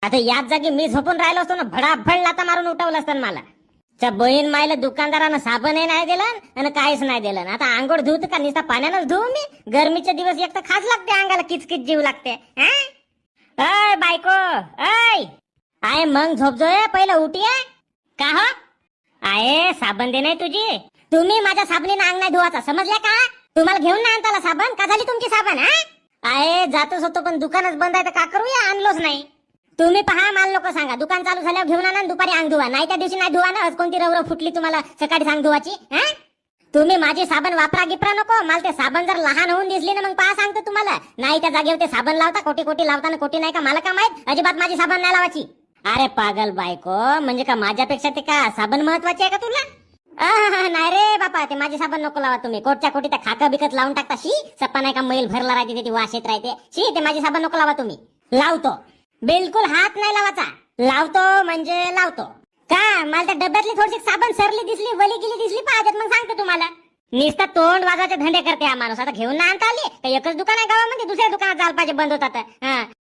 आता याच जागी मी झोपून राहिलो असतो ना, भडाभड लाता मारून उठवलं असतं मला. त्या बहीण मायला दुकानदारानं साबणही नाही दिलं आणि काहीच नाही दिलं. आता आंघोळ धुत का नुसता पाण्यानंच धुवू मी? गरमीचे दिवस एक तर खास लागते अंगाला, किचकिच जीव लागते. अय बायको, अय आय मग झोपजोय, पहिलं उठीये का हो? आहे साबण दे नाही तुझी. तुम्ही माझ्या साबणीनं अंग नाही धुवाचा, समजल्या का? तुम्हाला घेऊन नाही आणताला साबण, का झाली तुमची साबण? आहे जातोच होतो पण दुकानच बंद आहे तर का करूया, आणलोच नाही. तुम्ही पहा, मला लोक सांगा, दुकान चालू झाल्यावर घेऊन आणा, दुपारी अंग धुवा, नाही त्या दिवशी नाही धुवा ना. कोणती रवरव फुटली तुम्हाला सकाळी सांग धुवाची? तुम्ही माझी साबण वापरा गिपरा नको. मला ते साबण जर लहान होऊन दिसली ना, मग पहा सांगतो तुम्हाला. नाही त्या जागेवर ते साबण लावता, कोटी कोटी लावताना कोटी नाही का, मला का माहित? अजिबात माझी साबण नाही लावायची. अरे पागल बायको, म्हणजे का माझ्यापेक्षा ते का साबण महत्वाची आहे का तुला? नाही रे बापा, ते माझी साबण नको लावा तुम्ही. कोटच्या कोटी त्या खाकं बिकत लावून टाकता. शी सप्पा नाही का मैल भरला राहते, त्याची वास येत राहते. शी ते माझी साबण नको लावा तुम्ही. लावतो, बिलकुल हात नाही लावायचा. लावतो म्हणजे लावतो का? मला त्या डब्यातली थोडीशी साबण सरली दिसली, वली गेली दिसली पाहत, मग सांगतो तुम्हाला. नुसतं तोंड वाजाचे धंदे करते हा माणूस. आता घेऊन ना आणता आली तर एकच दुकान आहे गावामध्ये, दुसऱ्या दुकानात जायला पाहिजे बंद होतात.